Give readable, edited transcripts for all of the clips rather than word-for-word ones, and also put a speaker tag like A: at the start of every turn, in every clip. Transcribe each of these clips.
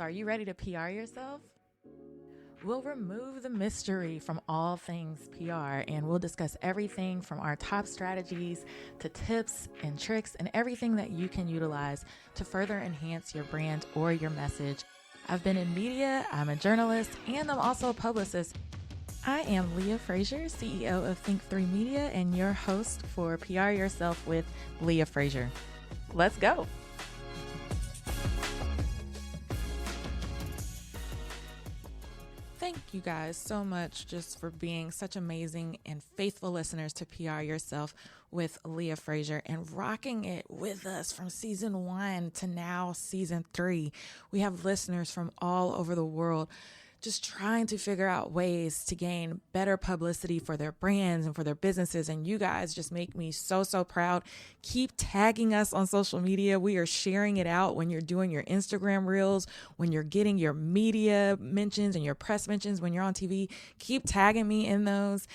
A: So are you ready to PR yourself? We'll remove the mystery from all things PR, and we'll discuss everything from our top strategies to tips and tricks and everything that you can utilize to further enhance your brand or your message. I've been in media, I'm a journalist, and I'm also a publicist. I am Leah Frazier, CEO of Think3 Media, and your host for PR Yourself with Leah Frazier. Let's go. Thank you guys so much just for being such amazing and faithful listeners to PR Yourself with Leah Frazier and rocking it with us from season 1 to now season 3. We have listeners from all over the world just trying to figure out ways to gain better publicity for their brands and for their businesses. And you guys just make me so, so proud. Keep tagging us on social media. We are sharing it out when you're doing your Instagram reels, when you're getting your media mentions and your press mentions, when you're on TV. Keep tagging me in those.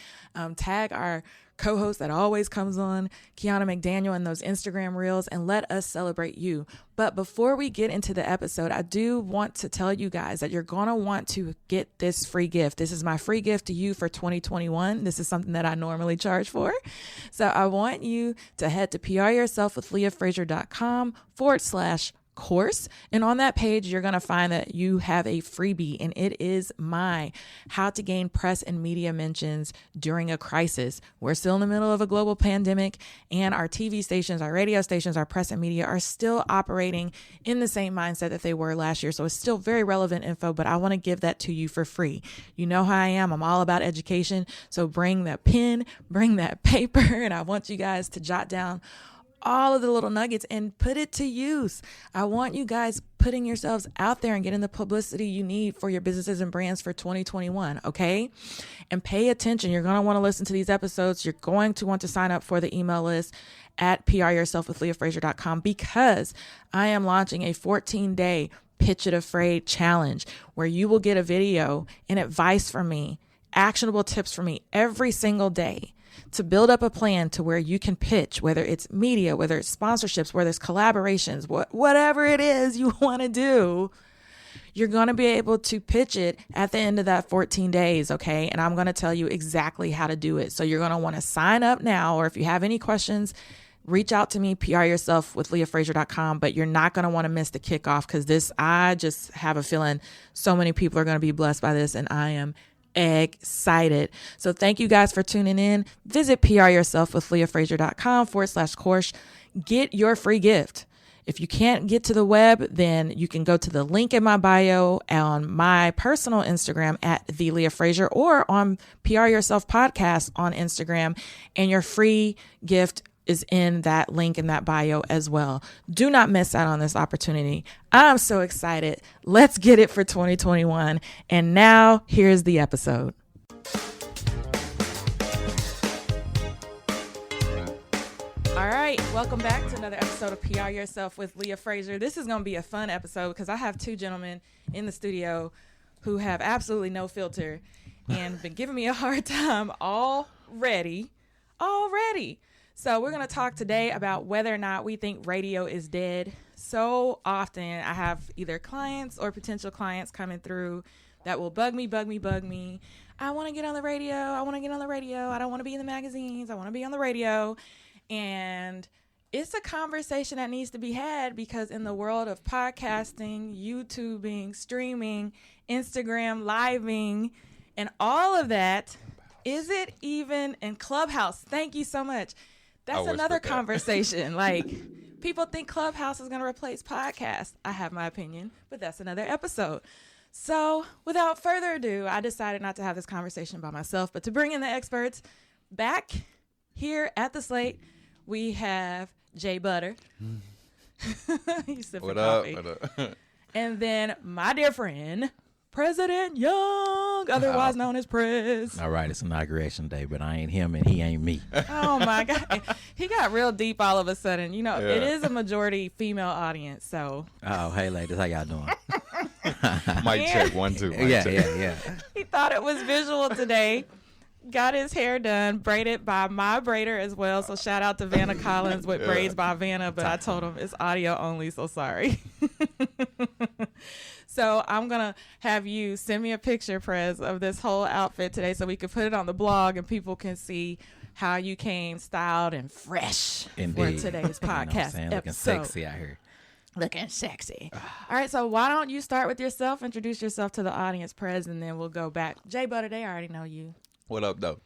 A: Tag our co-host that always comes on, Kiana McDaniel, in those Instagram reels, and let us celebrate you. But before we get into the episode, I do want to tell you guys that you're going to want to get this free gift. This is my free gift to you for 2021. This is something that I normally charge for. So I want you to head to pryourselfwithleahfrazier.com/course. And on that page, you're going to find that you have a freebie, and it is my how to gain press and media mentions during a crisis. We're still in the middle of a global pandemic, and our TV stations, our radio stations, our press and media are still operating in the same mindset that they were last year. So it's still very relevant info, but I want to give that to you for free. You know how I am. I'm all about education. So bring that pen, bring that paper, and I want you guys to jot down all of the little nuggets and put it to use. I want you guys putting yourselves out there and getting the publicity you need for your businesses and brands for 2021, okay? And pay attention. You're going to want to listen to these episodes. You're going to want to sign up for the email list at pryourselfwithleahfrazier.com because I am launching a 14-day Pitch It Afraid challenge where you will get a video and advice from me, actionable tips from me every single day to build up a plan to where you can pitch, whether it's media, whether it's sponsorships, whether it's collaborations, whatever it is you want to do, you're going to be able to pitch it at the end of that 14 days, okay? And I'm going to tell you exactly how to do it. So you're going to want to sign up now, or if you have any questions, reach out to me, pryourselfwithleahfrazier.com, but you're not going to want to miss the kickoff because I just have a feeling so many people are going to be blessed by this, and I am excited. So thank you guys for tuning in. Visit pryourselfwithleahfrazier.com/course. Get your free gift. If you can't get to the web, then you can go to the link in my bio on my personal Instagram at The Leah Frazier or on PR Yourself Podcast on Instagram, and your free gift is in that link in that bio as well. Do not miss out on this opportunity. I'm so excited. Let's get it for 2021. And now here's the episode. All right, welcome back to another episode of PR Yourself with Leah Frazier. This is going to be a fun episode because I have two gentlemen in the studio who have absolutely no filter and been giving me a hard time already. So we're going to talk today about whether or not we think radio is dead. So often I have either clients or potential clients coming through that will bug me. I want to get on the radio. I don't want to be in the magazines. I want to be on the radio. And it's a conversation that needs to be had because in the world of podcasting, YouTubing, streaming, Instagram, living, and all of that, is it even in Clubhouse? Thank you so much. That's another conversation. Like, people think Clubhouse is going to replace podcasts. I have my opinion, but that's another episode. So without further ado, I decided not to have this conversation by myself, but to bring in the experts. Back here at the slate, we have Jay Butter. He's sipping coffee. What up? And then my dear friend, Prezident Young, otherwise known as Prez.
B: All right, it's inauguration day, but I ain't him and he ain't me.
A: Oh, my God. He got real deep all of a sudden. You know, It is a majority female audience, so.
B: Oh, hey, ladies, how y'all doing?
C: Mic check, 1, 2.
B: Yeah.
A: He thought it was visual today. Got his hair done, braided by my braider as well. So shout out to Vanna Collins with Braids by Vanna, but I told him it's audio only, so sorry. So I'm going to have you send me a picture, Prez, of this whole outfit today so we can put it on the blog and people can see how you came styled and fresh
B: Indeed.
A: for today's podcast
B: Looking
A: episode.
B: sexy out here.
A: Looking sexy. All right, so why don't you start with yourself, introduce yourself to the audience, Prez, and then we'll go back. Jay Butter, they already know you.
C: What up, though?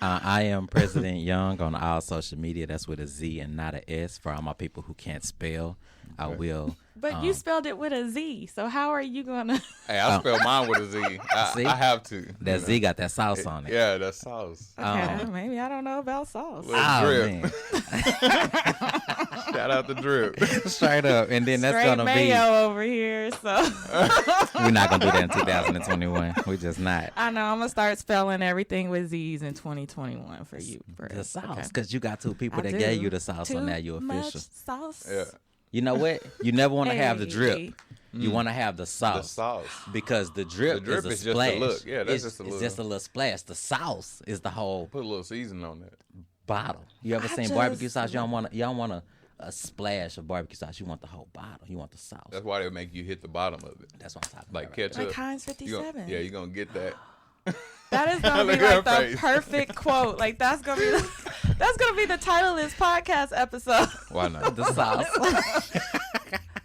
B: I am Prezident Young on all social media. That's with a Z and not a S. For all my people who can't spell, I will.
A: But you spelled it with a Z, so how are you going to?
C: Hey, I spelled mine with a Z.
B: See?
C: I have to.
B: That Z got that sauce on it.
C: Yeah, that's sauce.
A: Okay, maybe I don't know about sauce.
C: Little drip.
B: Man.
C: Shout out the drip.
B: Straight up. And then that's
A: Straight
B: going to be.
A: mayo over here, so.
B: We're not going to do that in 2021. We're just not.
A: I know, I'm going to start spelling everything with Z's in 2021 for you.
B: The sauce. Because you got two people
A: I
B: that
A: do.
B: gave you the sauce, so
A: Too
B: now you're
A: much
B: official.
A: sauce.
C: Yeah.
B: You know what? You never want to have the
A: Hey.
B: drip. You want to have the
C: The
B: sauce.
C: sauce.
B: Because the drip
C: The drip
B: is a
C: is just a
B: splash.
C: look. Yeah, that's
B: it's,
C: just a
B: it's
C: little.
B: just a little splash. The sauce is the whole
C: Put a little seasoning on that.
B: bottle. You ever
A: I
B: seen barbecue
A: just-
B: sauce? You don't want a splash of barbecue sauce. You want the whole bottle. You want the sauce.
C: That's why they make you hit the bottom of it.
B: That's what I'm talking
C: Like
B: about.
C: ketchup.
A: Like Heinz
C: You gon-
A: 57.
C: yeah, you're going to get that.
A: That is gonna be
C: Look at
A: like the
C: her face.
A: perfect quote. Like that's gonna be the title of this podcast episode.
C: Why not?
B: The sauce.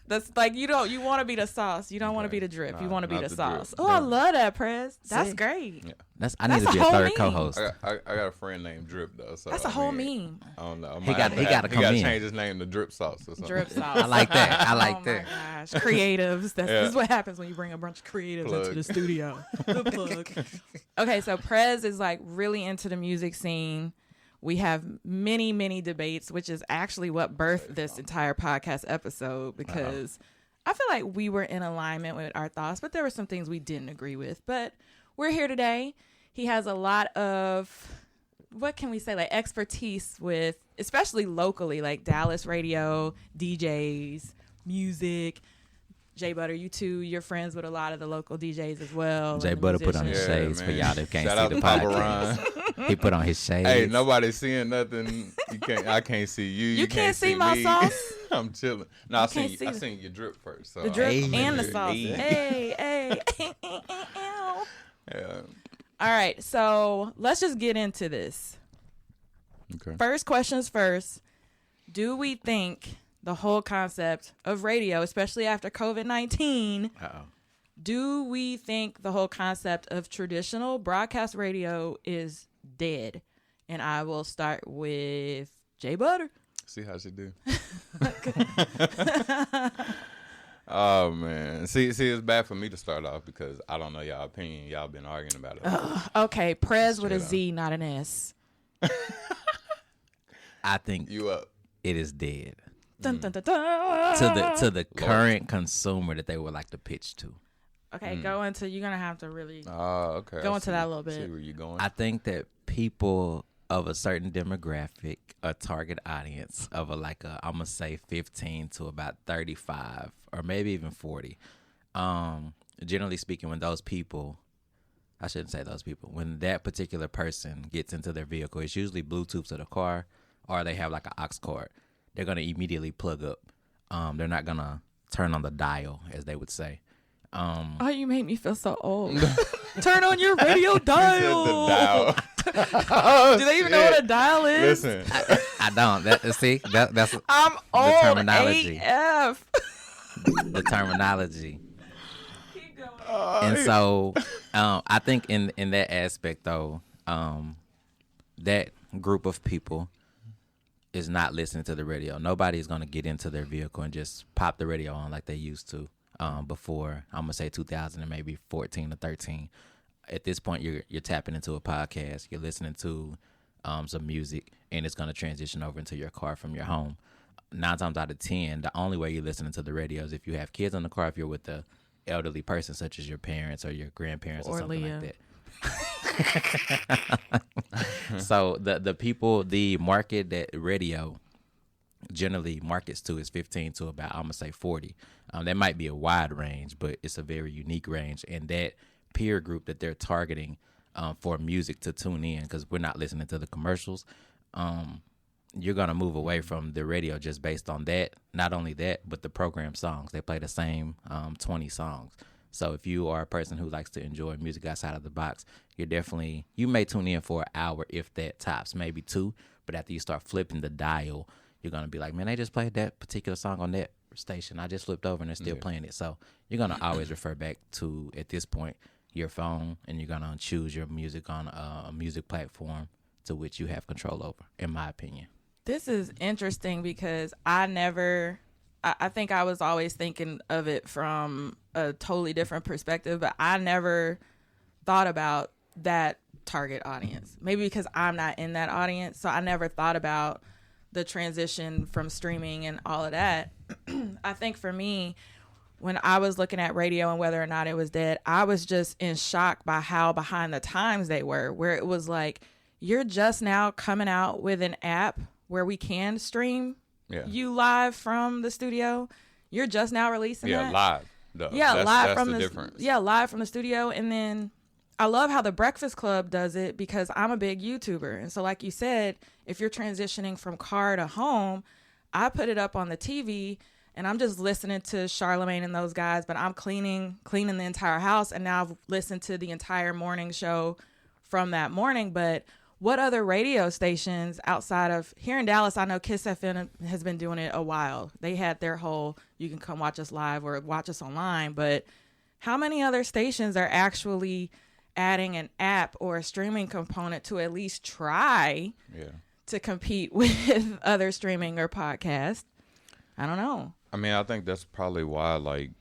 A: That's like you want to be the sauce. You don't want to be the drip. You
C: Nah,
A: want to be
C: not
A: the
C: the
A: sauce.
C: drip.
A: Oh, I
C: Yeah.
A: love that, Prez. That's
B: See?
A: great.
C: Yeah.
B: I need
A: That's
B: to be
A: a
B: a
A: whole
B: third
A: meme.
B: co-host.
C: I got a friend named Drip, though. So
A: That's a
C: I
A: whole
C: mean,
A: meme.
C: I don't know.
B: He gotta come in.
C: change his name to Drip Sauce or something.
A: Drip sauce.
B: I like that. I like
A: Oh
B: that.
A: my gosh, creatives. This is what happens when you bring a bunch of creatives
C: Plug.
A: into the studio. The plug. Okay, so Prez is like really into the music scene. We have many, many debates, which is actually what birthed this entire podcast episode because I feel like we were in alignment with our thoughts, but there were some things we didn't agree with. But we're here today. He has a lot of, what can we say, like expertise with, especially locally, like Dallas radio, DJs, music. Jay Butter, you too, you're friends with a lot of the local DJs as well.
B: Jay
A: and the
B: Butter put on his
A: musicians.
C: Yeah,
B: shades for
C: man.
B: y'all that can't
C: Shout
B: see
C: out
B: the
C: to Papa
B: podcast. He put on his shades.
C: Hey, nobody's seeing nothing. I can't see you.
A: You can't see my
C: me.
A: sauce?
C: I'm chilling. No, I
A: can't
C: seen
A: see
C: I
A: the-
C: seen your drip first. So
A: The drip
B: Hey.
A: and the sauce.
C: Hey.
A: Hey.
C: Yeah.
A: All right, so let's just get into this.
C: Okay.
A: First questions first. Do we think the whole concept of radio, especially after COVID-19, do we think the whole concept of traditional broadcast radio is dead? And I will start with Jay Butter.
C: See how she do. Oh man. See, it's bad for me to start off because I don't know y'all opinion. Y'all been arguing about it.
A: Okay, Prez with a
C: Straight
A: Z, not an S.
B: I think
C: You up?
B: it is dead
A: Dun, dun, dun, dun.
B: to the current consumer that they would like to pitch to.
A: Okay, go into. You're gonna have to really.
C: Oh, okay.
A: Go
C: I
A: into
C: see-
A: that a little
C: See
A: bit.
C: where you going?
B: I think that people of a certain demographic, a target audience of I'm gonna say 15 to about 35 or maybe even 40. Generally speaking, when those people, I shouldn't say those people, when that particular person gets into their vehicle, it's usually Bluetooth to the car or they have like an aux cord. They're gonna immediately plug up. They're not gonna turn on the dial, as they would say.
A: Oh, you make me feel so old. Turn on your radio dial.
C: The dial.
A: Do they even know what a dial is?
C: Listen.
B: I don't. That's
A: I'm old
B: terminology.
A: AF.
B: the terminology.
A: Keep going.
B: And so I think in that aspect though, that group of people is not listening to the radio. Nobody's gonna get into their vehicle and just pop the radio on like they used to before, I'm gonna say 2000 and maybe 14 or 13. At this point you're tapping into a podcast, you're listening to some music, and it's gonna transition over into your car from your home. 9 times out of 10, the only way you're listening to the radio is if you have kids in the car, if you're with a elderly person such as your parents or your grandparents or
A: Or
B: something
A: Leah.
B: like that. So the people, the market that radio generally markets to is 15 to about, I'm gonna say 40. That might be a wide range, but it's a very unique range, and that peer group that they're targeting for music to tune in, because we're not listening to the commercials. you're going to move away from the radio just based on that. Not only that, but the program songs. They play the same 20 songs. So if you are a person who likes to enjoy music outside of the box, you may tune in for an hour, if that tops, maybe 2. But after you start flipping the dial, you're going to be like, man, they just played that particular song on that station. I just flipped over and they're still playing it. So you're going to always refer back to, at this point, your phone, and you're going to choose your music on a music platform to which you have control over, in my opinion.
A: This is interesting because I think I was always thinking of it from a totally different perspective, but I never thought about that target audience. Maybe because I'm not in that audience, so I never thought about the transition from streaming and all of that. I think for me, when I was looking at radio and whether or not it was dead, I was just in shock by how behind the times they were, where it was like, you're just now coming out with an app where we can stream you live from the studio. You're just now releasing that.
C: Live. Though.
A: Live from the
C: difference.
A: Live from the studio. And then I love how the Breakfast Club does it, because I'm a big YouTuber. And so like you said, if you're transitioning from car to home, I put it up on the TV and I'm just listening to Charlemagne and those guys, but I'm cleaning the entire house. And now I've listened to the entire morning show from that morning. But what other radio stations outside of here in Dallas? I know Kiss FM has been doing it a while. They had their whole, you can come watch us live or watch us online. But how many other stations are actually adding an app or a streaming component to at least try to compete with other streaming or podcasts? I don't know.
C: I mean, I think that's probably why, like,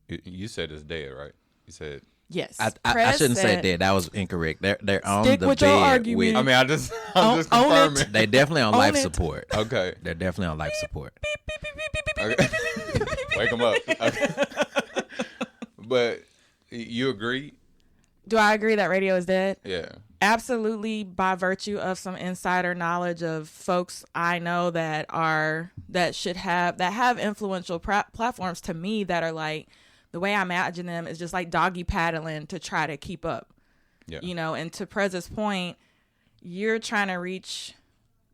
C: you said it's dead, right? You said...
A: Yes.
B: I shouldn't say that. That was incorrect. They're on the
A: with your
B: bed.
A: argument.
C: I mean, I'm just confirming.
B: They definitely on life
A: it.
B: support.
C: Okay.
B: They're definitely on life support.
C: Okay. Wake them up. Okay. But you agree?
A: Do I agree that radio is dead?
C: Yeah.
A: Absolutely, by virtue of some insider knowledge of folks I know that have influential platforms to me, that are like, the way I imagine them is just like doggy paddling to try to keep up. Yeah. You know, and to Prez's point, you're trying to reach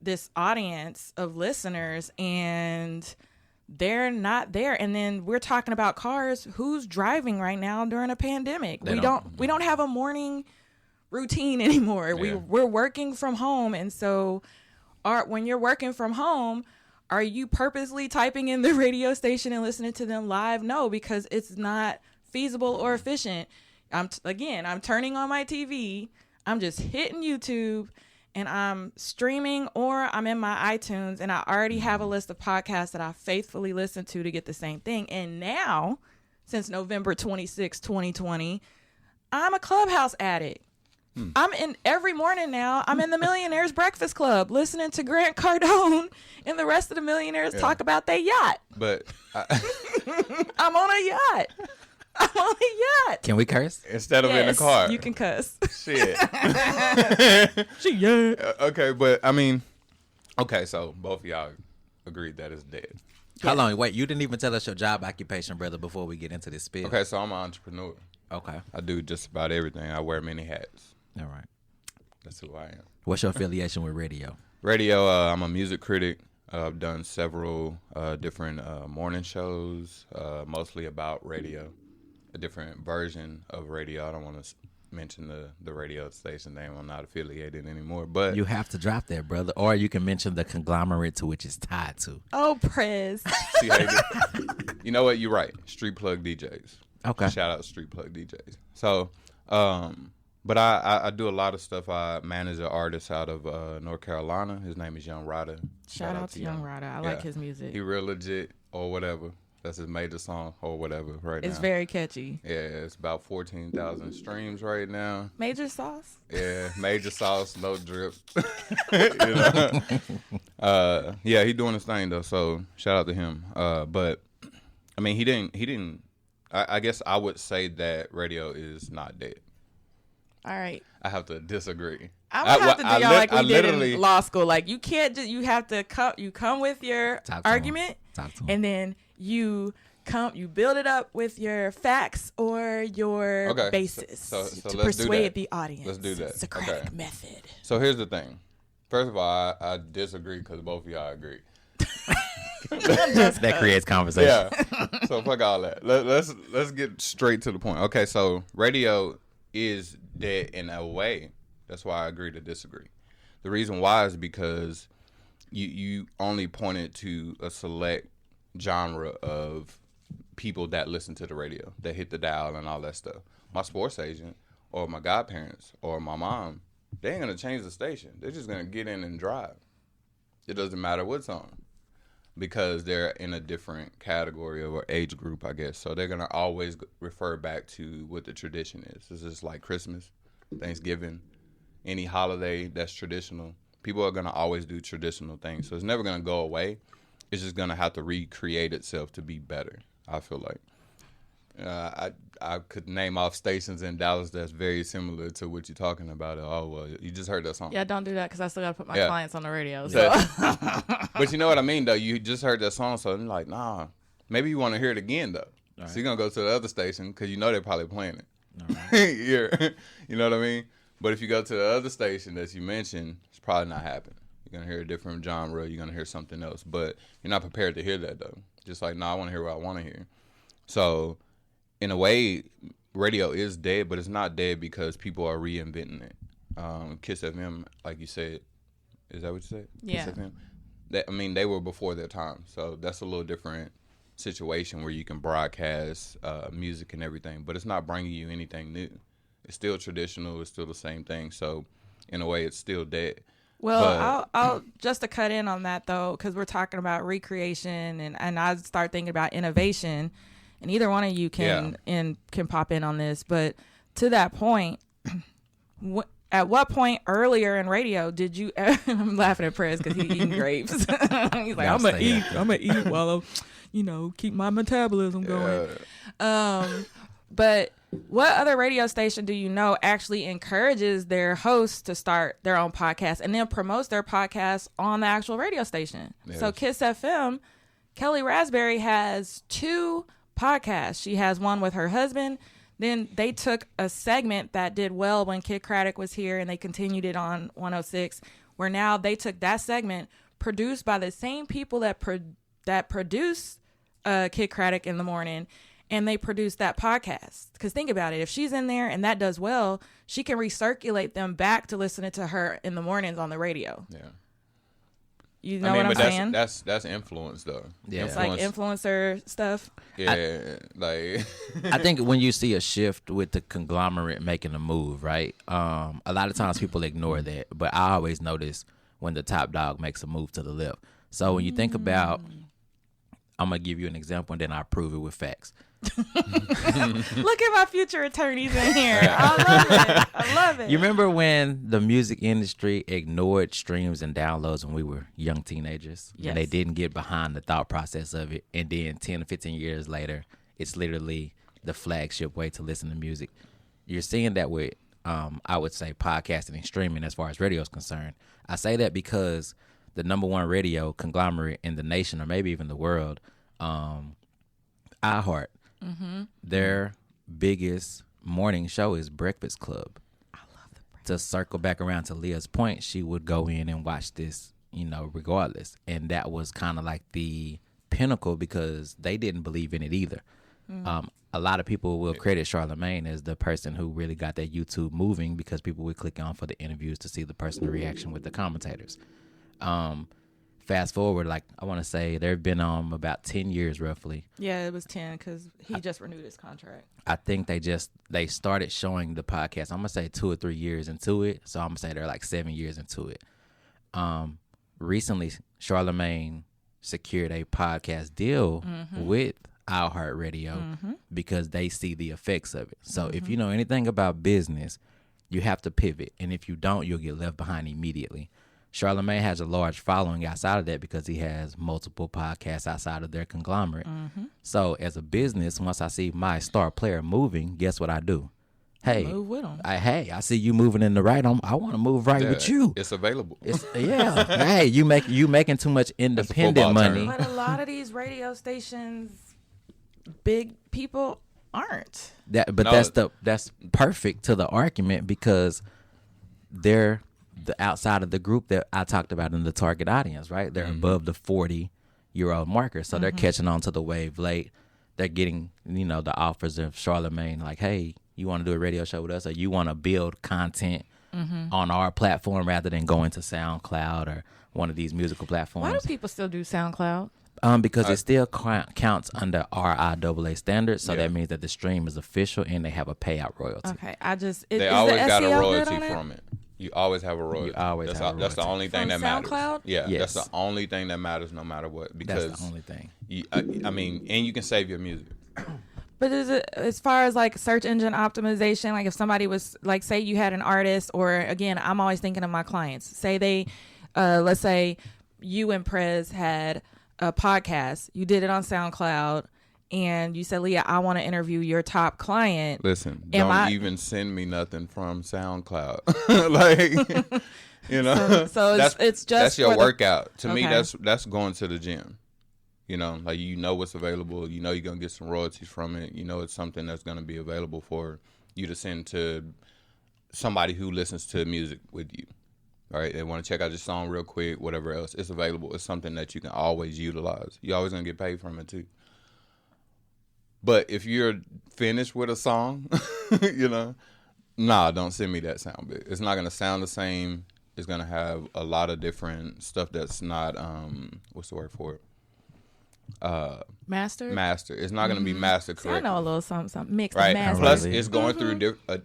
A: this audience of listeners and they're not there. And then we're talking about cars. Who's driving right now during a pandemic? We don't have a morning routine anymore. Yeah. We're working from home. And so when you're working from home, are you purposely typing in the radio station and listening to them live? No, because it's not feasible or efficient. I'm turning on my TV. I'm just hitting YouTube and I'm streaming, or I'm in my iTunes and I already have a list of podcasts that I faithfully listen to get the same thing. And now, since November 26, 2020, I'm a Clubhouse addict. I'm in every morning now. I'm in the Millionaires Breakfast Club listening to Grant Cardone and the rest of the millionaires talk about their yacht.
C: But
A: I'm on a yacht. I'm on a yacht.
B: Can we curse?
C: Instead of in a car.
A: You can cuss.
C: Shit. Okay, but I mean, okay, so both of y'all agreed that it's dead.
B: How long? Wait, you didn't even tell us your job occupation, brother, before we get into this spiel.
C: Okay, so I'm an entrepreneur.
B: Okay.
C: I do just about everything. I wear many hats.
B: All right.
C: That's who I am.
B: What's your affiliation with radio?
C: Radio, I'm a music critic. I've done several different morning shows, mostly about radio, a different version of radio. I don't want to mention the radio station name. I'm not affiliated anymore. But
B: you have to drop that, brother. Or you can mention the conglomerate to which it's tied to.
A: Oh, Prez.
C: See how you do? You know what? You're right. Street Plug DJs.
B: Okay.
C: Shout out Street Plug DJs. So, but I do a lot of stuff. I manage an artist out of North Carolina. His name is Young Rider.
A: Shout out to Young Rider. I like his music.
C: He real legit or whatever. That's his major song or whatever right now.
A: It's very catchy.
C: Yeah, it's about 14,000 streams right now.
A: Major Sauce?
C: Yeah, Major Sauce, no drip. You know? Yeah, he doing his thing though. So shout out to him. But I mean, he didn't. I guess I would say that radio is not dead.
A: All right.
C: I have to disagree.
A: I would have to do y'all like we did in law school. Like you can't just, you have to come with your argument and then you build it up with your facts or your basis
C: so
A: to persuade the audience.
C: Let's do that.
A: Socratic method.
C: So here's the thing. First of all, I disagree because both of y'all agree.
B: That creates conversation.
C: Yeah. So fuck all that. Let's get straight to the point. Okay, so radio is dead in a way. That's why I agree to disagree. The reason why is because you only pointed to a select genre of people that listen to the radio, that hit the dial and all that stuff. My sports agent or my godparents or my mom, they ain't gonna change the station. They're just gonna get in and drive. It doesn't matter what's on, because they're in a different category or age group, I guess. So they're gonna always refer back to what the tradition is. It's just like Christmas, Thanksgiving, any holiday that's traditional. People are gonna always do traditional things, so it's never gonna go away. It's just gonna have to recreate itself to be better, I feel like. I could name off stations in Dallas that's very similar to what you're talking about. Oh, well, you just heard that song.
A: Yeah, don't do that because I still got to put my clients on the radio. So.
C: But you know what I mean, though? You just heard that song, so I'm like, nah. Maybe you want to hear it again, though. Right. So you're going to go to the other station because you know they're probably playing it. Right. Yeah. You know what I mean? But if you go to the other station that you mentioned, it's probably not happening. You're going to hear a different genre. You're going to hear something else. But you're not prepared to hear that, though. Just like, I want to hear what I want to hear. So in a way, radio is dead, but it's not dead because people are reinventing it. Kiss FM, like you said, is that what you said?
A: Yeah.
C: Kiss FM? They were before their time, so that's a little different situation where you can broadcast music and everything, but it's not bringing you anything new. It's still traditional. It's still the same thing. So in a way, it's still dead.
A: Well, I'll just to cut in on that, though, because we're talking about recreation, and I start thinking about innovation. And either one of you can pop in on this, but to that point, at what point earlier in radio did you? I'm laughing at Prez because he's eating grapes. He's like, I'm gonna eat while I'm, keep my metabolism going. But what other radio station do you know actually encourages their hosts to start their own podcast and then promotes their podcast on the actual radio station? Yes. So Kiss FM, Kelly Raspberry has 2 podcast. She has one with her husband. Then they took a segment that did well when Kid Craddock was here and they continued it on 106, where now they took that segment produced by the same people that produce Kid Craddock in the morning, and they produced that podcast. Because think about it, if she's in there and that does well, she can recirculate them back to listening to her in the mornings on the radio.
C: Yeah.
A: You know what I'm saying?
C: That's influence, though.
B: Yeah.
A: It's like influencer stuff.
C: Yeah,
B: I think when you see a shift with the conglomerate making a move, right? A lot of times people ignore that, but I always notice when the top dog makes a move to the left. So when you think about, I'm gonna give you an example and then I'll prove it with facts.
A: Look at my future attorneys in here. I love it.
B: You remember when the music industry ignored streams and downloads when we were young teenagers?
A: Yes.
B: And they didn't get behind the thought process of it. And then 10 to 15 years later, it's literally the flagship way to listen to music. You're seeing that with, I would say, podcasting and streaming as far as radio is concerned. I say that because the number one radio conglomerate in the nation or maybe even the world, iHeart, their biggest morning show is Breakfast Club.
A: I love the Breakfast.
B: To circle back around to Leah's point, she would go in and watch this, regardless. And that was kind of like the pinnacle because they didn't believe in it either. A lot of people will credit Charlamagne as the person who really got that YouTube moving because people would click on for the interviews to see the personal reaction with the commentators. Fast forward, I want to say they've been on about 10 years roughly.
A: Yeah, it was 10 because he just renewed his contract.
B: I think they started showing the podcast. I'm going to say 2 or 3 years into it. So I'm going to say they're like 7 years into it. Recently, Charlamagne secured a podcast deal with iHeartRadio because they see the effects of it. So if you know anything about business, you have to pivot. And if you don't, you'll get left behind immediately. Charlamagne has a large following outside of that because he has multiple podcasts outside of their conglomerate. So as a business, once I see my star player moving, guess what I do? Hey,
A: move with them.
B: I see you moving in the right. I want to move right with you.
C: It's available.
B: Hey, you making too much independent money.
A: But a lot of these radio stations, big people aren't.
B: That's perfect to the argument because they're the outside of the group that I talked about in the target audience, right? They're above the 40-year-old marker, so they're catching on to the wave late. They're getting, the offers of Charlemagne, like, hey, you want to do a radio show with us, or you want to build content on our platform rather than going to SoundCloud or one of these musical platforms.
A: Why do people still do SoundCloud?
B: Because it still counts under RIAA standards, so that means that the stream is official and they have a payout royalty.
A: Okay,
C: they always got a royalty from it. You always have a royalty. That's the only thing that matters.
A: SoundCloud?
C: Yeah, yes. That's the only thing that matters, no matter what. Because
B: that's the only thing.
C: And you can save your music.
A: But is it, as far as like search engine optimization, like if somebody was like, say you had an artist, or again, I'm always thinking of my clients. Say they, let's say you and Prez had a podcast. You did it on SoundCloud. And you said, Leah, I want to interview your top client.
C: Listen, don't even send me nothing from SoundCloud. Like,
A: So it's just
C: that's your workout. To me, that's going to the gym. Like what's available. You're gonna get some royalties from it. It's something that's gonna be available for you to send to somebody who listens to music with you. All right, they want to check out your song real quick, whatever else. It's available. It's something that you can always utilize. You're always gonna get paid from it too. But if you're finished with a song, don't send me that sound bit. It's not going to sound the same. It's going to have a lot of different stuff that's not, what's the word for it?
A: Master?
C: Master. It's not going to be mastered correctly.
A: I know a little something mixed
C: right?
A: and mastered.
C: Plus, it's going through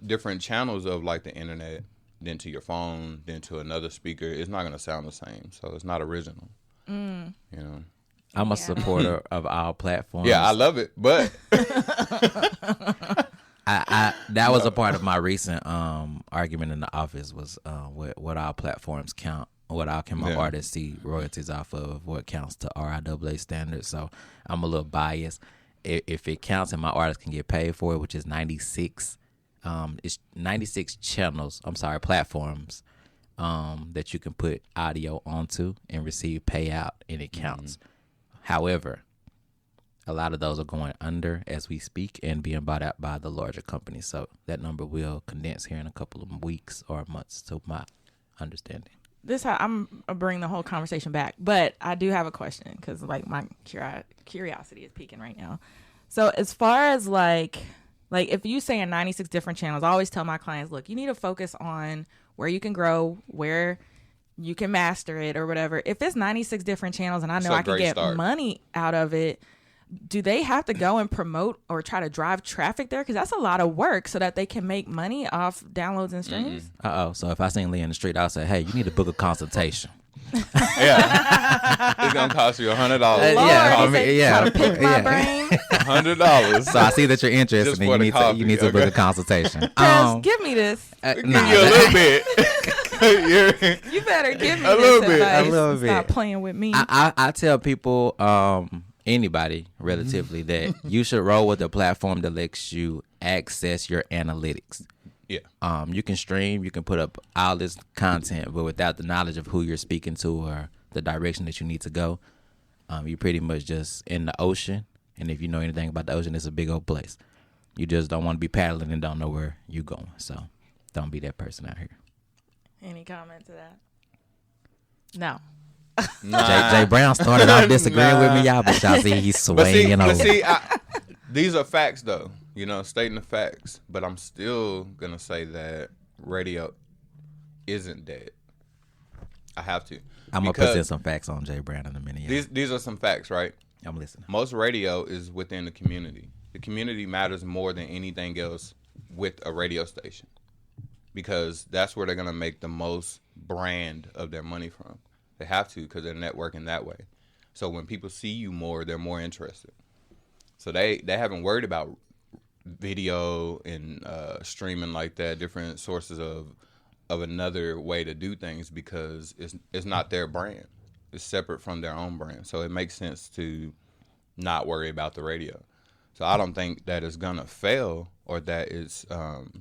C: different channels of like the internet, then to your phone, then to another speaker. It's not going to sound the same. So it's not original.
B: I'm a supporter of our platforms.
C: Yeah, I love it, but
B: that was a part of my recent argument in the office was what our platforms count, what can my artists see royalties off of, what counts to RIAA standards. So I'm a little biased. If it counts and my artist can get paid for it, which is 96, it's 96 platforms that you can put audio onto and receive payout, and it counts. However, a lot of those are going under as we speak and being bought out by the larger companies. So that number will condense here in a couple of weeks or months, to my understanding.
A: I'm bringing the whole conversation back, but I do have a question because like my curiosity is peaking right now. So as far as like if you say in 96 different channels, I always tell my clients, look, you need to focus on where you can grow, where you can master it or whatever. If it's 96 different channels and I know I can get money out of it, do they have to go and promote or try to drive traffic there? Because that's a lot of work so that they can make money off downloads and streams.
B: So if I seen Lee in the street, I'll say, hey, you need to book a consultation.
C: Yeah. It's going to cost you $100.
A: Try to pick my brain.
C: $100.
B: So I see that you're interested and you need to book a consultation.
A: Give me this.
C: Give you a little bit.
A: You better give me a little bit. Stop playing with me.
B: I tell people, anybody relatively, that you should roll with a platform that lets you access your analytics. Yeah. You can stream, you can put up all this content, but without the knowledge of who you're speaking to or the direction that you need to go, you're pretty much just in the ocean. And if you know anything about the ocean, it's a big old place. You just don't want to be paddling and don't know where you're going. So don't be that person out here.
A: Any comment to that? No.
B: Jay Brown started off disagreeing with me, y'all, but y'all see he's swaying over.
C: These are facts, though. Stating the facts. But I'm still gonna say that radio isn't dead. I have to.
B: I'm gonna present some facts on Jay Brown in a minute.
C: These are some facts, right?
B: I'm listening.
C: Most radio is within the community. The community matters more than anything else with a radio station, because that's where they're gonna make the most brand of their money from. They have to, because they're networking that way. So when people see you more, they're more interested. So they haven't worried about video and streaming like that, different sources of another way to do things, because it's not their brand. It's separate from their own brand. So it makes sense to not worry about the radio. So I don't think that it's going to fail or that it's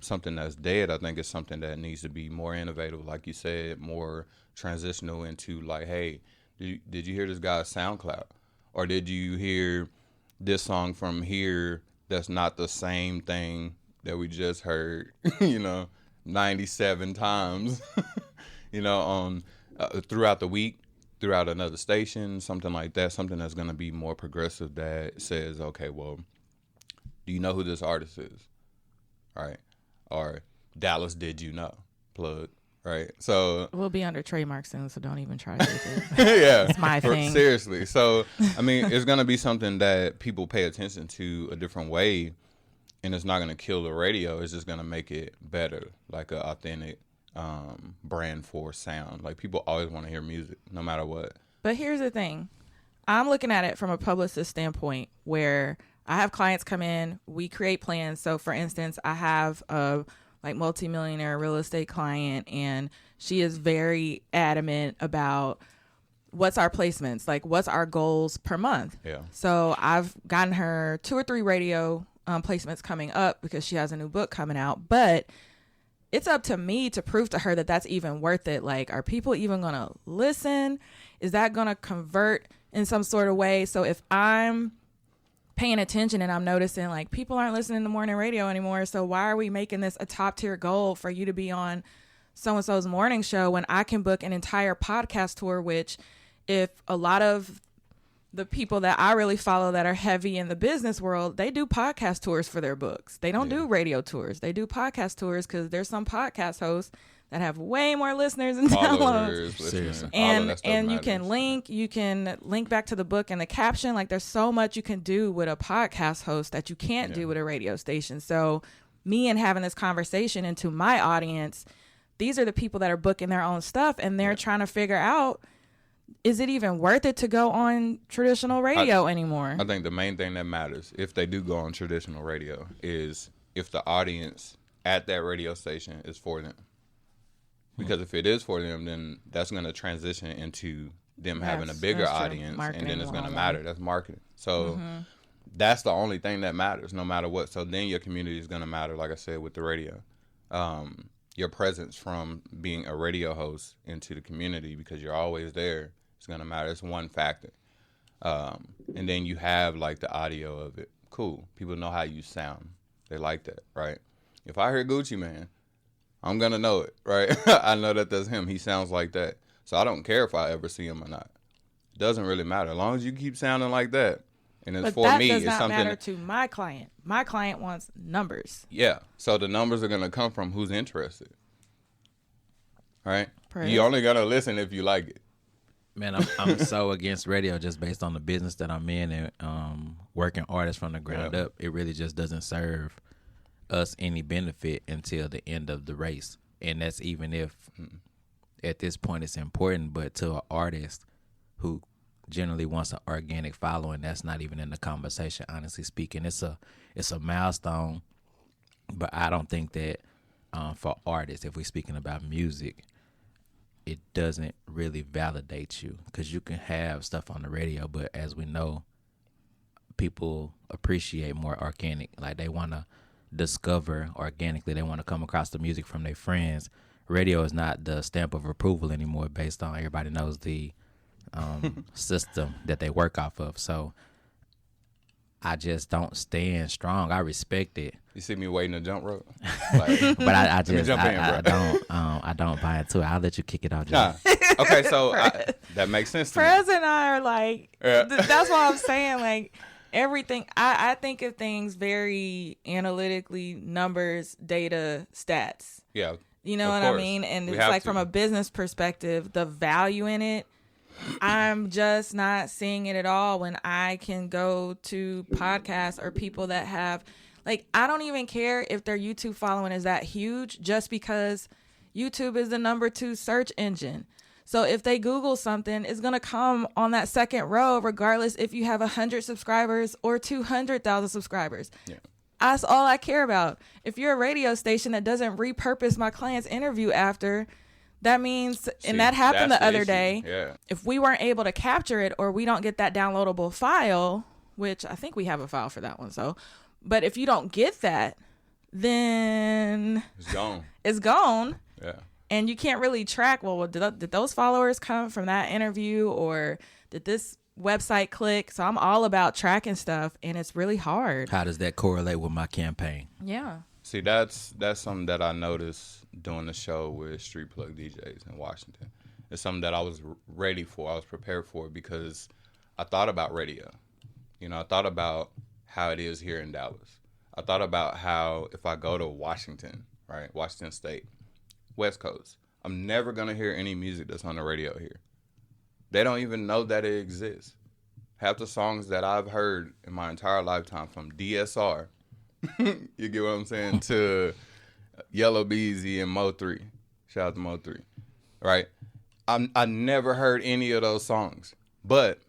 C: something that's dead. I think it's something that needs to be more innovative, like you said, more transitional into like, hey, did you hear this guy's SoundCloud? Or did you hear this song from here that's not the same thing that we just heard, 97 times? on throughout the week, throughout another station, something like that, something that's going to be more progressive that says, okay, well, do you know who this artist is? Right? Or Dallas, did you know? Plug. Right? So
A: we'll be under trademark soon, so don't even try to get it.
C: Yeah.
A: It's my thing.
C: Seriously. So, I mean, it's going to be something that people pay attention to a different way, and it's not going to kill the radio. It's just going to make it better, like an authentic brand for sound. Like, people always want to hear music, no matter what.
A: But here's the thing. I'm looking at it from a publicist standpoint where I have clients come in, we create plans. So, for instance, I have a multimillionaire real estate client, and she is very adamant about what's our placements, like what's our goals per month.
C: Yeah.
A: So I've gotten her 2 or 3 radio placements coming up because she has a new book coming out, but it's up to me to prove to her that that's even worth it. Like, are people even going to listen? Is that going to convert in some sort of way? So if I'm paying attention and I'm noticing like people aren't listening to morning radio anymore, so why are we making this a top tier goal for you to be on so-and-so's morning show when I can book an entire podcast tour, which if a lot of the people that I really follow that are heavy in the business world, they do podcast tours for their books. They don't do radio tours. They do podcast tours because there's some podcast hosts that have way more listeners and downloads. And you can link back to the book and the caption. Like, there's so much you can do with a podcast host that you can't do with a radio station. So me and having this conversation into my audience, these are the people that are booking their own stuff, and they're trying to figure out, is it even worth it to go on traditional radio anymore?
C: I think the main thing that matters, if they do go on traditional radio, is if the audience at that radio station is for them. Because if it is for them, then that's going to transition into them having a bigger audience, and then it's going to matter. That's marketing. So that's the only thing that matters, no matter what. So then your community is going to matter, like I said, with the radio. Your presence from being a radio host into the community, because you're always there, it's going to matter. It's one factor. And then you have, like, the audio of it. Cool. People know how you sound. They like that, right? If I hear Gucci Mane, I'm going to know it, right? I know that that's him. He sounds like that. So I don't care if I ever see him or not. It doesn't really matter. As long as you keep sounding like that. And it's for me, it's something. But that does not matter
A: to my client. My client wants numbers.
C: Yeah. So the numbers are going to come from who's interested. Right? You only going to listen if you like it.
B: Man, I'm so against radio just based on the business that I'm in and working artists from the ground up. It really just doesn't serve us any benefit until the end of the race. And that's even if at this point it's important, but to an artist who generally wants an organic following, that's not even in the conversation, honestly speaking. It's a milestone, but I don't think that for artists, if we're speaking about music, it doesn't really validate you, because you can have stuff on the radio, but as we know, people appreciate more organic. Like, they want to discover organically. They want to come across the music from their friends. Radio is not the stamp of approval anymore based on everybody knows the system that they work off of. So I just don't stand strong. I respect it.
C: You see me waiting to jump rope?
B: Like, but I don't buy into it. I'll let you kick it off.
C: Nah. Okay, so that makes sense to me.
A: Prez and I are like, that's what I'm saying. Like, everything, I think of things very analytically, numbers, data, stats.
C: Yeah.
A: You know what I mean? And it's like, from a business perspective, the value in it, I'm just not seeing it at all when I can go to podcasts or people that have, like, I don't even care if their YouTube following is that huge, just because YouTube is the number 2 search engine. So if they Google something, it's going to come on that second row, regardless if you have 100 subscribers or 200,000 subscribers. Yeah. That's all I care about. If you're a radio station that doesn't repurpose my client's interview after, that means, and that happened the other day, if we weren't able to capture it or we don't get that downloadable file, which I think we have a file for that one, so, but if you don't get that, then
C: it's gone.
A: It's gone.
C: Yeah.
A: And you can't really track, well, did those followers come from that interview, or did this website click? So I'm all about tracking stuff, and it's really hard.
B: How does that correlate with my campaign?
A: Yeah.
C: See, that's something that I noticed doing the show with Street Plug DJs in Washington. It's something that I was ready for. I was prepared for because I thought about radio. You know, I thought about how it is here in Dallas. I thought about how if I go to Washington, right, Washington State, West Coast, I'm never going to hear any music that's on the radio here. They don't even know that it exists. Half the songs that I've heard in my entire lifetime, from DSR, you get what I'm saying, to Yellow Beezy and Mo 3. Shout out to Mo 3. Right? I never heard any of those songs. But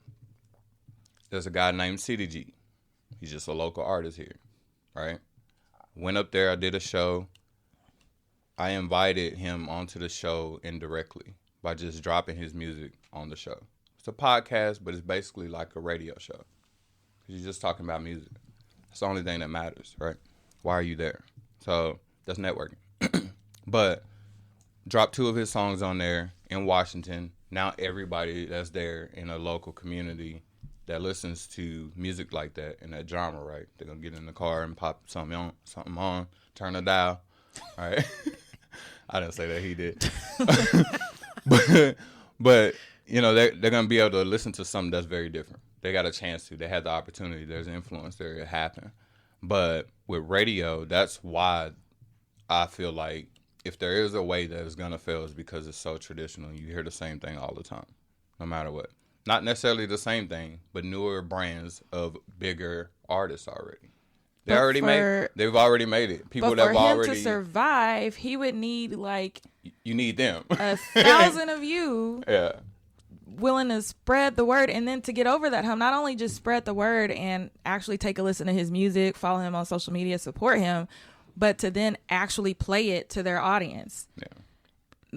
C: there's a guy named CDG. He's just a local artist here. Right? Went up there, I did a show. I invited him onto the show indirectly by just dropping his music on the show. It's a podcast, but it's basically like a radio show. Because you're just talking about music. It's the only thing that matters, right? Why are you there? So that's networking. But dropped 2 of his songs on there in Washington. Now everybody that's there in a local community that listens to music like that in that genre, right? They're going to get in the car and pop something on, turn a dial, right? I didn't say that, he did. but you know, they're going to be able to listen to something that's very different. They got a chance to. They had the opportunity. There's influence there. It happened. But with radio, that's why I feel like if there is a way that it's going to fail, is because it's so traditional. You hear the same thing all the time, no matter what. Not necessarily the same thing, but newer brands of bigger artists already. They've already made it. People
A: but
C: that
A: for him
C: already
A: to survive, he would need like
C: you need them
A: 1,000 of you.
C: Yeah.
A: Willing to spread the word, and then to get over that hump, not only just spread the word and actually take a listen to his music, follow him on social media, support him, but to then actually play it to their audience. Yeah.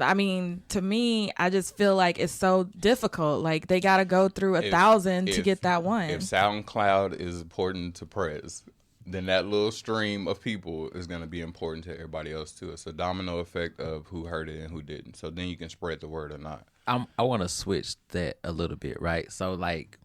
A: I mean, to me, I just feel like it's so difficult. Like they got to go through 1,000 to get that one.
C: If SoundCloud is important to Prez, then that little stream of people is going to be important to everybody else too. It's a domino effect of who heard it and who didn't. So then you can spread the word or not.
B: I want to switch that a little bit, right? So like,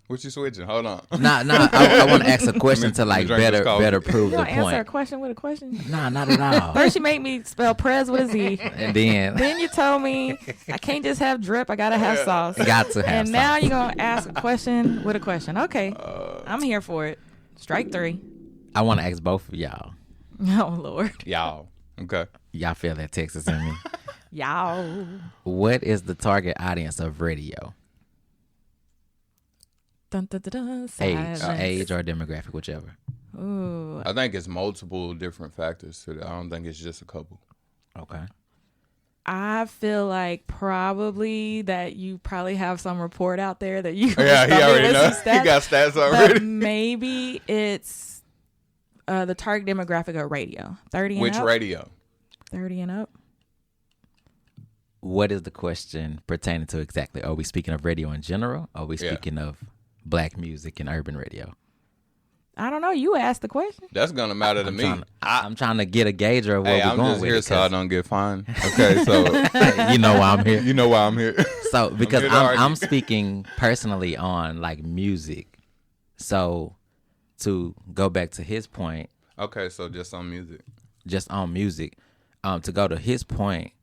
C: what you switching? Hold on.
B: Nah. I want to ask a question to like better prove the point.
A: Answer a question with a question?
B: Nah, not at all.
A: First you made me spell Prez with a Z,
B: and then
A: you told me I can't just have drip. I gotta have sauce.
B: Got to have.
A: And
B: sauce.
A: now you're gonna ask a question with a question. Okay, I'm here for it. Strike 3.
B: I want to ask both of y'all.
A: Oh Lord.
C: Y'all. Okay.
B: Y'all feel that Texas in me.
A: Y'all.
B: What is the target audience of radio?
A: Dun, dun, dun, dun,
B: Age or demographic, whichever.
A: Ooh.
C: I think it's multiple different factors to that. I don't think it's just a couple.
B: Okay.
A: I feel like probably that you probably have some report out there that you.
C: Yeah, he already knows. He got stats already.
A: But maybe it's the target demographic of radio. 30 and
C: Which
A: up.
C: radio?
A: 30 and up.
B: What is the question pertaining to exactly? Are we speaking of radio in general? Or are we speaking of black music and urban radio?
A: I don't know. You asked the question.
C: That's gonna matter to me.
B: I'm trying to get a gauge of where we're
C: I'm
B: going
C: just
B: with
C: here
B: it.
C: so I don't get fined. Okay, so
B: You know why I'm here.
C: you know why I'm here.
B: So because
C: I'm here to argue.
B: I'm speaking personally on like music. So to go back to his point.
C: Okay, so just on music.
B: Just on music. To go to his point,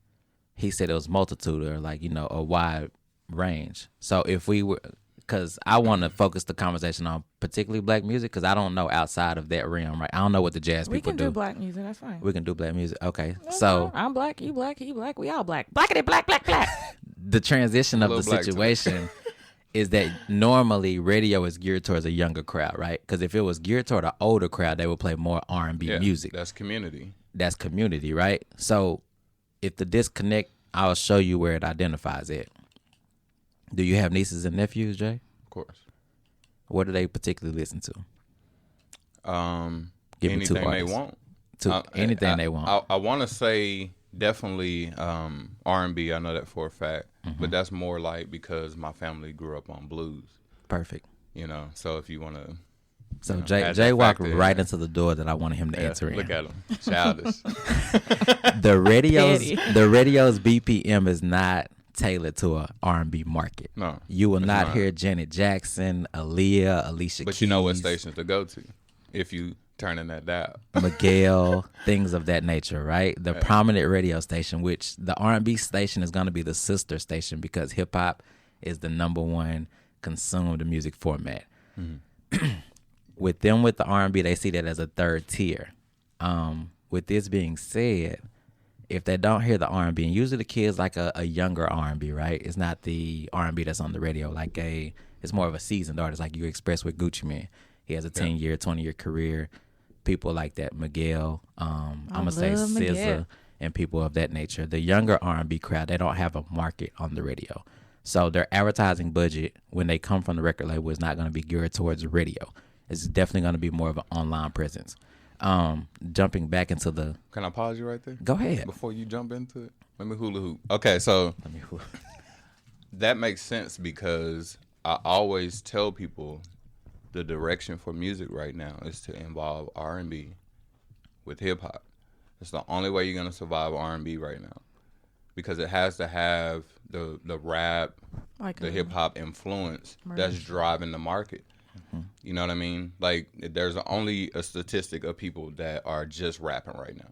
B: he said it was multitude or like, a wide range. So if we were, because I want to focus the conversation on particularly black music because I don't know outside of that realm, right? I don't know what the jazz people do.
A: We can do black music. That's fine.
B: We can do black music. Okay.
A: That's
B: So
A: fine. I'm black. You black. He black. We all black. Blackity black, black, black.
B: The transition of the
C: black
B: situation is that normally radio is geared towards a younger crowd, right? Because if it was geared toward an older crowd, they would play more R&B music.
C: That's community.
B: That's community, right? So if the disconnect, I'll show you where it identifies it. Do you have nieces and nephews, Jay?
C: Of course.
B: What do they particularly listen to? Give me two
C: anything they
B: artists.
C: want.
B: Anything they want.
C: I want to say definitely R&B. I know that for a fact, but that's more like because my family grew up on blues.
B: Perfect.
C: So if you want to.
B: So Jay walked right into the door that I wanted him to enter in.
C: Look at him, childish.
B: The radio's BPM is not tailored to a R&B market.
C: No,
B: you will not hear Janet Jackson, Aaliyah, Alicia Keys.
C: But you know what stations to go to if you turning that down.
B: Miguel, things of that nature, right? The prominent radio station, which the R&B station is going to be the sister station because hip hop is the number one consumed music format. With them, with the R&B, they see that as a third tier. With this being said, if they don't hear the R&B, and usually the kids like a younger R&B, right? It's not the R&B that's on the radio. It's more of a seasoned artist, like you expressed with Gucci Mane. He has a 10-year, 20-year career. People like that, Miguel, I'm going to say SZA, and people of that nature. The younger R&B crowd, they don't have a market on the radio. So their advertising budget, when they come from the record label, is not going to be geared towards radio. It's definitely going to be more of an online presence. Jumping back into the...
C: Can I pause you right there?
B: Go ahead.
C: Before you jump into it? Let me hula hoop. Okay, so that makes sense because I always tell people the direction for music right now is to involve R&B with hip-hop. It's the only way you're going to survive R&B right now because it has to have the rap, the hip-hop influence that's driving the market. You know what I mean? Like, there's only a statistic of people that are just rapping right now.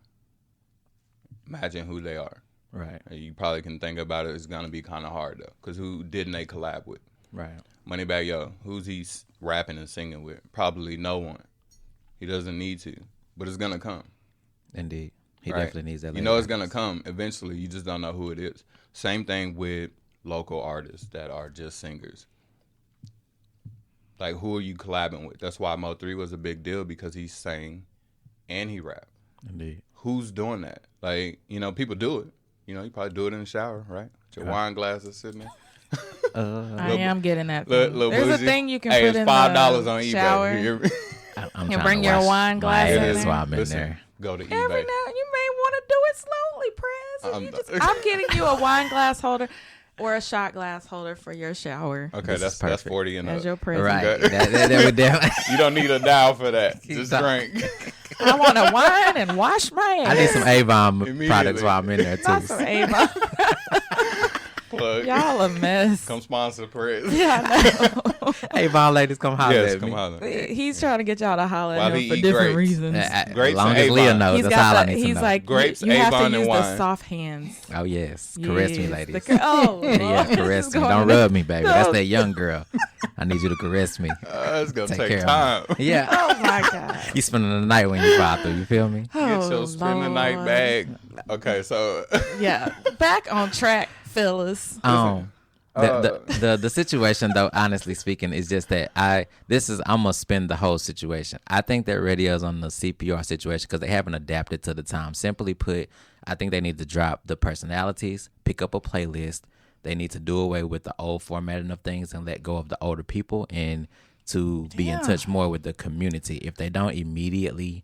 C: Imagine who they are.
B: Right.
C: You probably can think about it. It's going to be kind of hard, though, because who didn't they collab with?
B: Right.
C: Moneybagg Yo, who's he rapping and singing with? Probably no one. He doesn't need to, but it's going to come.
B: Indeed. He definitely needs that.
C: You know it's going to come eventually. You just don't know who it is. Same thing with local artists that are just singers. Like, who are you collabing with? That's why Mo3 was a big deal because he sang and he rapped.
B: Indeed.
C: Who's doing that? Like, you know, people do it. You know, you probably do it in the shower, right? With your wine glasses sitting there.
A: I am getting that thing. There's
C: bougie.
A: a thing you can
C: hey,
A: put in
C: $5
A: the
C: on eBay.
A: shower.
C: You hear me?
B: I'm
A: You
B: trying
A: bring
B: to
A: your
B: wash
A: wine glass
B: my
A: in
B: ass
A: there.
B: while I'm in
C: Listen,
B: there.
C: go to eBay.
A: Every now you may want to do it slowly, Prez. I'm getting you a wine glass holder or a shot glass holder for your shower.
C: Okay, that's 40 and
A: As
C: up.
A: your present.
B: Right. that would definitely.
C: You don't need a dial for that. Just drink.
A: I want a wine and wash my ass.
B: I need some Avon
C: Immediately.
B: products while I'm in there,
A: Not
B: too.
A: some Avon.
C: Plug.
A: Y'all a mess.
C: Come sponsor Prez.
A: Yeah, I know.
B: Avon ladies, come holler
C: Yes,
B: at
C: come
B: me.
C: holler.
A: He's trying to get y'all to holler
C: While
A: at
C: he
A: him for
C: eat
A: different
C: grapes.
A: reasons.
B: As
C: Grapes
B: long
C: and
B: as Leah
C: Avon.
B: knows,
A: He's
B: that's all I
A: got
B: need
A: the,
B: to
A: he's
B: know.
A: like,
C: Grapes,
A: you have
C: Avon,
A: to
C: and
A: use
C: wine.
A: the soft hands.
B: Oh, yes. Caress me,
A: Yes,
B: ladies.
A: oh,
B: Yeah,
A: Lord.
B: caress
A: This
B: me.
A: is
B: Don't
A: going-
B: rub me, baby. That's that young girl. I need you to caress me.
C: It's going to
B: Take
C: take
B: care
C: time.
B: of me. Yeah.
A: Oh my God.
B: You spending the night when you ride through. You feel me?
C: Get your spend the night
A: Lord.
C: bag. Okay, so
A: Yeah. Back on track, fellas.
B: The situation though, honestly speaking, is just that I'm gonna spin the whole situation. I think that radio's on the CPR situation because they haven't adapted to the time. Simply put, I think they need to drop the personalities, pick up a playlist. They need to do away with the old formatting of things and let go of the older people and to be in touch more with the community. If they don't immediately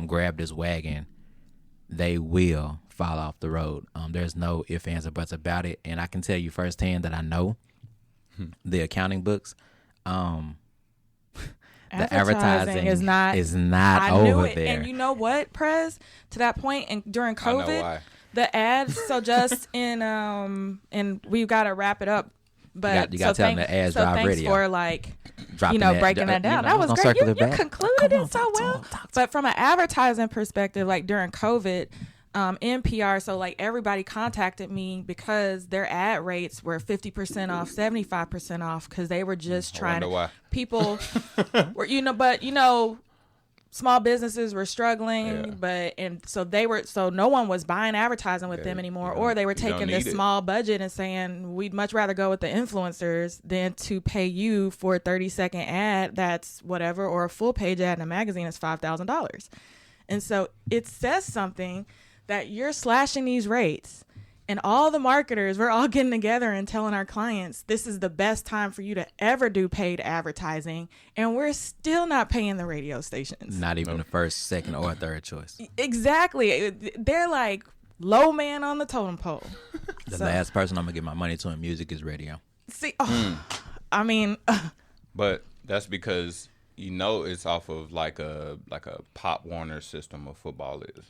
B: grab this wagon, they will fall off the road. There's no ifs, ands, or buts about it. And I can tell you firsthand that I know the accounting books. The advertising is not over there.
A: And you know what, Prez? To that point, and during
C: I know
A: COVID,
C: why.
A: the ads. So just in and we've got to wrap it up. But
B: You got to tell them the ads drive
A: thanks
B: radio.
A: for like
B: Dropping
A: breaking that down. That was great. You concluded it so well. But from an advertising perspective, like during COVID, NPR, so like everybody contacted me because their ad rates were 50% off, 75% off because they were just trying
C: wonder
A: to.
C: why.
A: People were, small businesses were struggling, so no one was buying advertising with them anymore, or they were taking this small budget and saying we'd much rather go with the influencers than to pay you for a 30-second ad that's whatever, or a full page ad in a magazine is $5,000. And so it says something that you're slashing these rates. And all the marketers, we're all getting together and telling our clients, this is the best time for you to ever do paid advertising. And we're still not paying the radio stations.
B: Not even the first, second, or third choice.
A: Exactly. They're like low man on the totem pole.
B: The last person I'm going to give my money to in music is radio.
A: See, I mean.
C: But that's because, it's off of like a Pop Warner system of football is.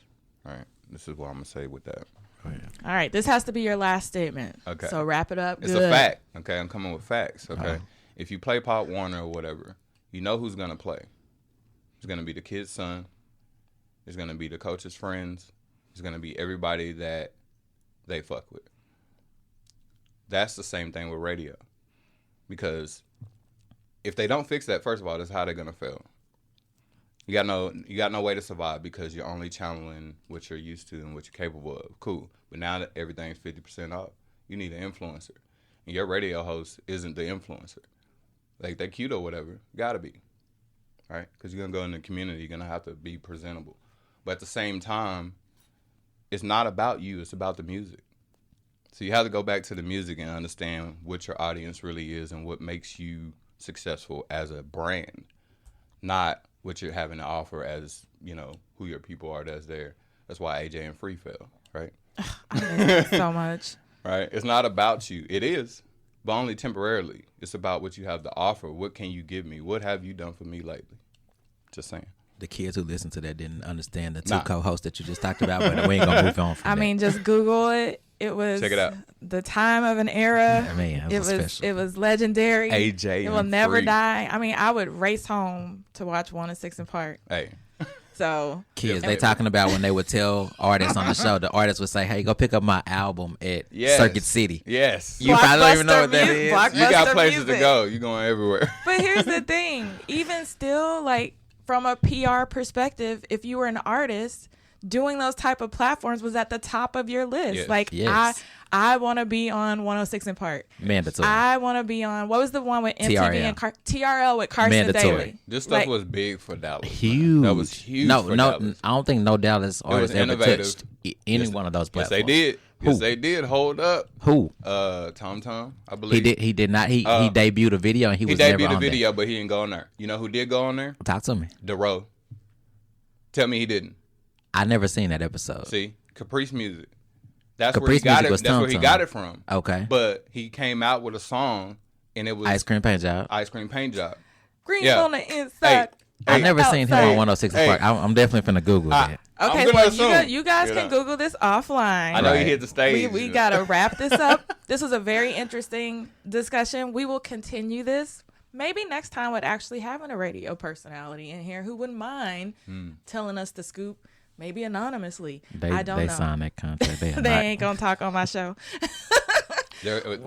C: Right? This is what I'm going to say with that.
B: Oh, yeah.
A: All right, this has to be your last statement.
C: Okay.
A: So wrap it up.
C: It's
A: good.
C: a fact. Okay, I'm coming with facts. Okay.
B: Uh-huh.
C: If you play Pop Warner or whatever, you know who's gonna play. It's going to be the kid's son. It's going to be the coach's friends. It's going to be everybody that they fuck with. That's the same thing with radio. Because if they don't fix that, first of all, that's how they're going to fail. You got no way to survive because you're only channeling what you're used to and what you're capable of. Cool. But now that everything's 50% off, you need an influencer. And your radio host isn't the influencer. Like, they're cute or whatever. Got to be. Right? Because you're going to go in the community. You're going to have to be presentable. But at the same time, it's not about you. It's about the music. So you have to go back to the music and understand what your audience really is and what makes you successful as a brand, not what you're having to offer as, you know, who your people are that's there. That's why AJ and Free fell, right?
A: I miss it so much.
C: Right? It's not about you. It is, but only temporarily. It's about what you have to offer. What can you give me? What have you done for me lately? Just saying.
B: The kids who listened to that didn't understand the two co-hosts that you just talked about, but we ain't gonna move on from that.
A: I mean, just Google it. It was
C: Check it out.
A: The time of an era.
B: I mean,
A: it was legendary.
C: AJ,
A: it will never
C: Free.
A: die. I mean, I would race home to watch 1 and 6 in Park.
C: Hey.
A: So
B: kids, they talking about when they would tell artists on the show, the artists would say, "Hey, go pick up my album at Circuit City."
C: Yes.
B: You probably don't even know what that is.
C: You got places to go. You're going everywhere.
A: But here's the thing. Even still, like, from a PR perspective, if you were an artist, doing those type of platforms was at the top of your list.
C: Yes.
A: Like,
B: Yes.
A: I want to be on 106 in Park.
B: Mandatory.
A: I want to be on, what was the one with MTV
B: TRL.
A: and TRL with Carson
B: Mandatory.
A: Daly?
C: This stuff
A: Like,
C: was big for Dallas.
B: Huge.
C: That was huge
B: No,
C: for
B: no,
C: Dallas.
B: I don't think no Dallas artist ever
C: innovative.
B: touched any one of those
C: Yes,
B: platforms.
C: they did.
B: Who?
C: Yes, they did. Hold up.
B: Who?
C: Tom, I believe.
B: He did not. He debuted a video and he was
C: He
B: never
C: debuted
B: on
C: a video,
B: there.
C: but he didn't go on there. You know who did go on there?
B: Talk to me.
C: DeRoe. Tell me he didn't.
B: I never seen that episode.
C: See, Caprice Music. That's
B: Caprice
C: where he got
B: Music
C: it.
B: was
C: That's where he
B: Tom
C: got
B: Tom.
C: it from.
B: Okay.
C: But he came out with a song, and it was
B: Ice Cream Paint Job.
C: Ice Cream Paint Job.
A: Green
C: Yeah.
A: on the inside.
B: I never seen him
A: outside.
B: on 106
C: Hey.
B: Park. I'm definitely finna Google that.
C: I'm
A: Okay,
C: gonna
A: well,
C: assume.
A: you guys
C: You
A: can
C: know.
A: Google this offline.
C: I know
B: Right.
C: he hit the stage.
A: We got to wrap this up. This was a very interesting discussion. We will continue this. Maybe next time with actually having a radio personality in here who wouldn't mind telling us the scoop, maybe anonymously. I don't
B: They
A: know.
B: signed that contract.
A: They ain't going to talk on my show.
C: Well,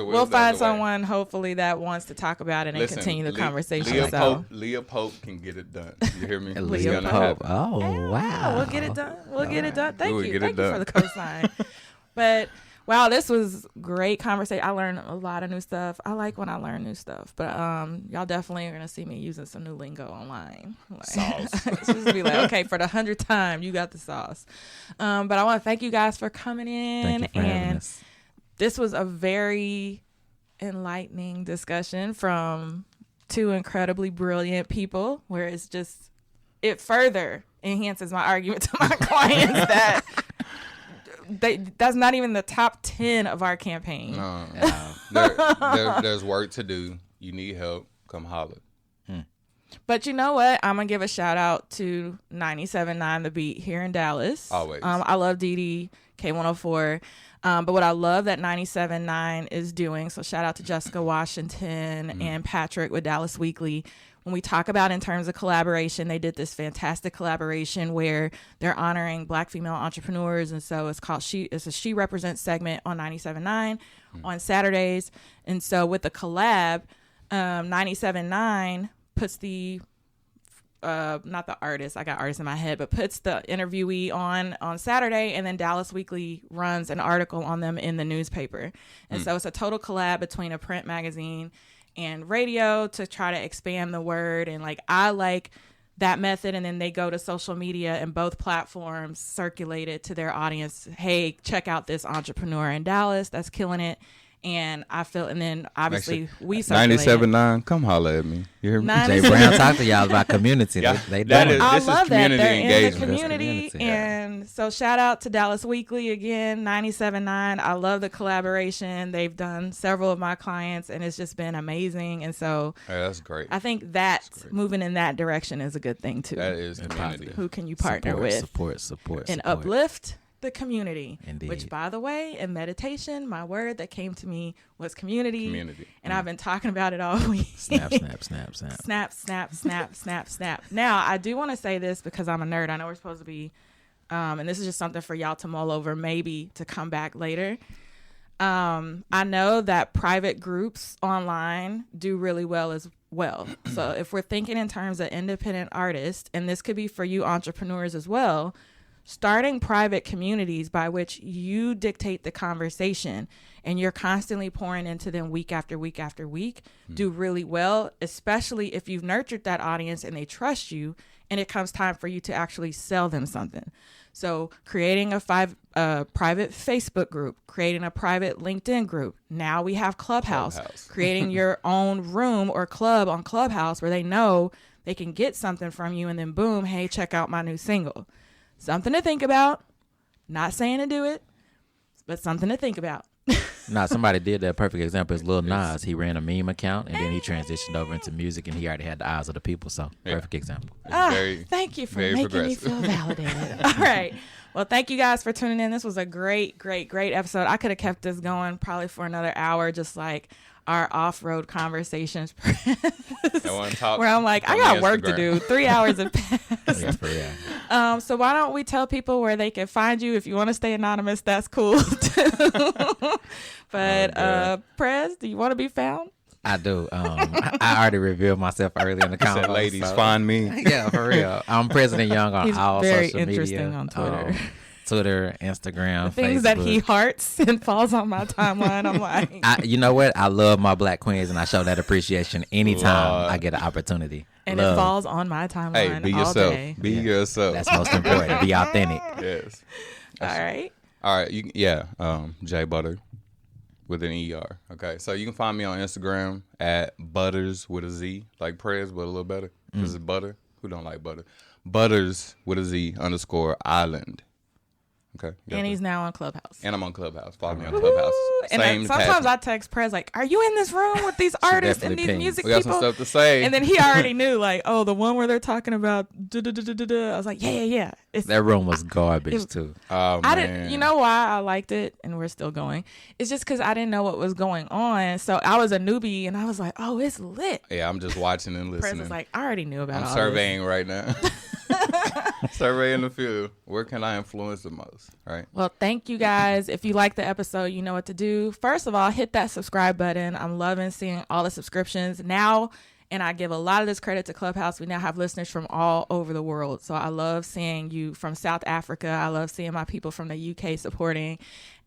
A: We'll find someone, hopefully, that wants to talk about it and continue the conversation.
C: Leah Pope can get it done. You hear me?
A: Leah
C: It's gonna
A: Pope.
C: happen.
B: Oh, wow.
A: We'll get it done. We'll get it done. Thank
C: We'll
A: you.
C: get
A: Thank
C: it
A: you for
C: done.
A: the cosign. But wow, this was great conversation. I learned a lot of new stuff. I like when I learn new stuff. But y'all definitely are gonna see me using some new lingo online. Like,
C: Sauce.
A: it's just be like, okay, for the 100th time, you got the sauce. But I want to thank you guys for coming in.
B: Thank you for having
A: and
B: us.
A: this was a very enlightening discussion from two incredibly brilliant people, where it's just, it further enhances my argument to my clients that that's not even the top 10 of our campaign.
C: No. There's work to do. You need help. Come holler.
A: But you know what? I'm going to give a shout out to 97.9 The Beat here in Dallas.
C: Always.
A: I love DD, K104. But what I love that 97.9 is doing, so shout out to Jessica Washington and Patrick with Dallas Weekly. When we talk about in terms of collaboration, they did this fantastic collaboration where they're honoring Black female entrepreneurs. And so it's called it's a She Represents segment on 97.9 on Saturdays. And so with the collab, 97.9 puts the not the artist, I got artists in my head, but puts the interviewee on Saturday, and then Dallas Weekly runs an article on them in the newspaper. And so it's a total collab between a print magazine and radio to try to expand the word. And like, I like that method. And then they go to social media and both platforms circulate it to their audience. Hey, check out this entrepreneur in Dallas that's killing it. And I feel, and then obviously we circulate
C: 97.9, come holler at me. You hear me?
B: Jay Brown talked to y'all about community.
C: Yeah,
B: They
C: that
B: doing
C: is-
B: it.
A: I
C: This
A: love that.
C: community
A: They're in the
C: engagement.
A: community.
B: That's community, yeah.
A: And so shout out to Dallas Weekly again, 97.9. I love the collaboration. They've done several of my clients and it's just been amazing. And so
C: Yeah, that's great.
A: I think that moving in that direction is a good thing too.
C: That is community.
A: Who can you partner with
B: Support.
A: and uplift the community.
B: Indeed.
A: Which, by the way, in meditation, my word that came to me was community. And I've been talking about it all week.
B: Snap, snap, snap, snap.
A: Snap, snap, snap, snap, snap. Now, I do want to say this because I'm a nerd. I know we're supposed to be, and this is just something for y'all to mull over, maybe to come back later. I know that private groups online do really well as well. So if we're thinking in terms of independent artists, and this could be for you entrepreneurs as well, starting private communities by which you dictate the conversation and you're constantly pouring into them week after week after week do really well, especially if you've nurtured that audience and they trust you and it comes time for you to actually sell them something. So creating a private Facebook group, creating a private LinkedIn group. Now we have Clubhouse. Creating your own room or club on Clubhouse where they know they can get something from you and then boom, hey, check out my new single. Something to think about. Not saying to do it, but something to think about.
B: Nah, somebody did that. Perfect example is Lil Nas. He ran a meme account and then he transitioned over into music and he already had the eyes of the people. So perfect example.
A: Thank you for making me feel validated. All right. Well, thank you guys for tuning in. This was a great, great, great episode. I could have kept this going probably for another hour, just like our off-road conversations. Where I'm like, I got work to do. 3 hours have passed.
B: Yeah, for real.
A: So why don't we tell people where they can find you? If you want to stay anonymous, that's cool too. But Prez, do you want to be found?
B: I do. I already revealed myself early in the convo.
C: Ladies, find me.
B: Yeah, for real. I'm President Young on all
A: very
B: social media.
A: interesting on Twitter.
B: Twitter, Instagram,
A: things
B: Facebook.
A: that he hearts and falls on my timeline. I'm like,
B: you know what? I love my black queens, and I show that appreciation anytime I get an opportunity.
A: And it falls on my timeline.
C: Hey, be
A: all
C: yourself.
A: Day.
C: Be yourself.
B: That's most important. Be authentic.
C: Yes.
A: All right.
C: All right. J Butter with an ER. Okay. So you can find me on Instagram at Butters with a Z, like Prez, but a little better. Because it's butter. Who don't like butter? Butters with a Z _island. Okay.
A: And he's now on Clubhouse.
C: And I'm on Clubhouse. Follow me on Clubhouse.
A: And sometimes I text Prez like, "Are you in this room with these artists and these music
C: we got
A: people?"
C: some stuff to say.
A: And then he already knew, like, oh, the one where they're talking about. I was like, yeah.
B: That room was garbage too.
C: Oh,
A: I
C: man.
A: didn't. You know why I liked it, and we're still going. It's just because I didn't know what was going on. So I was a newbie, and I was like, oh, it's lit.
C: Yeah, I'm just watching and listening.
A: Prez was like, I already knew about.
C: I'm
A: all
C: surveying
A: this.
C: right now. Surveying the field. Where can I influence the most? Right.
A: Well, thank you guys. If you like the episode, you know what to do. First of all, hit that subscribe button. I'm loving seeing all the subscriptions now. And I give a lot of this credit to Clubhouse. We now have listeners from all over the world. So I love seeing you from South Africa. I love seeing my people from the UK supporting.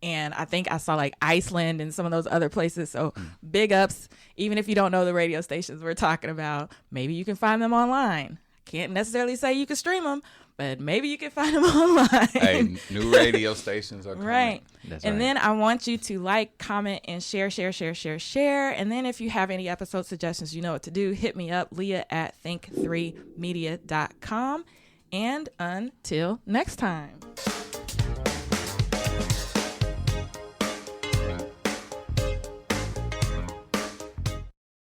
A: And I think I saw like Iceland and some of those other places. So big ups. Even if you don't know the radio stations we're talking about, maybe you can find them online. Can't necessarily say you can stream them, but maybe you can find them online.
C: Hey, new radio stations are coming.
A: Right.
B: That's
A: and
B: right.
A: then I want you to like, comment, and share. And then if you have any episode suggestions, you know what to do. Hit me up, Leah at think3media.com. And until next time.